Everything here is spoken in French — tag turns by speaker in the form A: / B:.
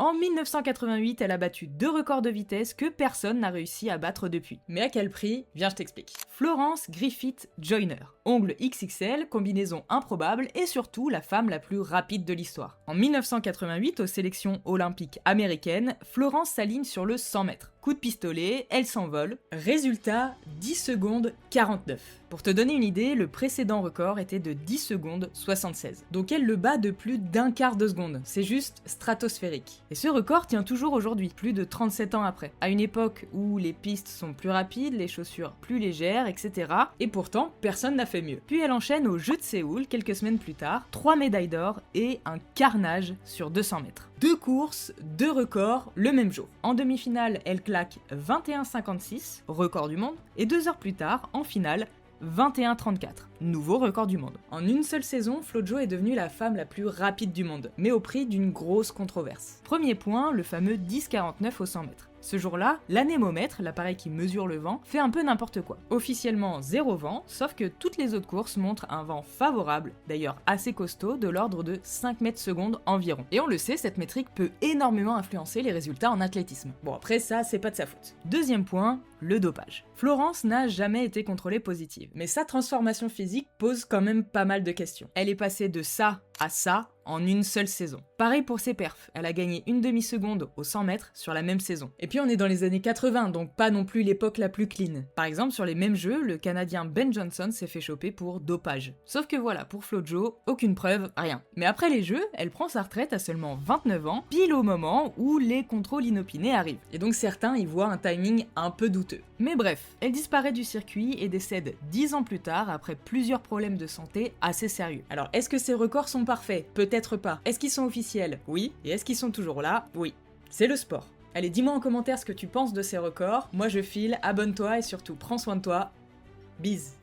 A: En 1988, elle a battu 2 records de vitesse que personne n'a réussi à battre depuis. Mais à quel prix? Viens, je t'explique. Florence Griffith Joyner. Ongle XXL, combinaison improbable et surtout la femme la plus rapide de l'histoire. En 1988, aux sélections olympiques américaines, Florence s'aligne sur le 100 mètres. Coup de pistolet, elle s'envole. Résultat, 10 secondes 49. Pour te donner une idée, le précédent record était de 10 secondes 76. Donc elle le bat de plus d'un quart de seconde. C'est juste stratosphérique. Et ce record tient toujours aujourd'hui, plus de 37 ans après. À une époque où les pistes sont plus rapides, les chaussures plus légères, etc. Et pourtant, personne n'a fait mieux. Puis elle enchaîne aux Jeux de Séoul, quelques semaines plus tard, 3 médailles d'or et un carnage sur 200 mètres. 2 courses, 2 records, le même jour. En demi-finale, elle claque 21,56, record du monde, et 2 heures plus tard, en finale, 21,34, nouveau record du monde. En une seule saison, Flo-Jo est devenue la femme la plus rapide du monde, mais au prix d'une grosse controverse. Premier point, le fameux 10,49 au 100 mètres. Ce jour-là, l'anémomètre, l'appareil qui mesure le vent, fait un peu n'importe quoi. Officiellement 0 vent, sauf que toutes les autres courses montrent un vent favorable, d'ailleurs assez costaud, de l'ordre de 5 mètres secondes environ. Et on le sait, cette métrique peut énormément influencer les résultats en athlétisme. Bon après ça, c'est pas de sa faute. Deuxième point, le dopage. Florence n'a jamais été contrôlée positive, mais sa transformation physique pose quand même pas mal de questions. Elle est passée de ça à ça en une seule saison. Pareil pour ses perfs, elle a gagné une demi-seconde au 100 mètres sur la même saison. Et puis on est dans les années 80, donc pas non plus l'époque la plus clean. Par exemple, sur les mêmes jeux, le Canadien Ben Johnson s'est fait choper pour dopage. Sauf que voilà, pour Flo-Jo, aucune preuve, rien. Mais après les jeux, elle prend sa retraite à seulement 29 ans, pile au moment où les contrôles inopinés arrivent. Et donc certains y voient un timing un peu douteux. Mais bref, elle disparaît du circuit et décède 10 ans plus tard après plusieurs problèmes de santé assez sérieux. Alors est-ce que ces records sont parfaits? Peut-être pas. Est-ce qu'ils sont officiels? Oui. Et est-ce qu'ils sont toujours là? Oui. C'est le sport. Allez, dis-moi en commentaire ce que tu penses de ces records. Moi je file, abonne-toi et surtout prends soin de toi. Bise.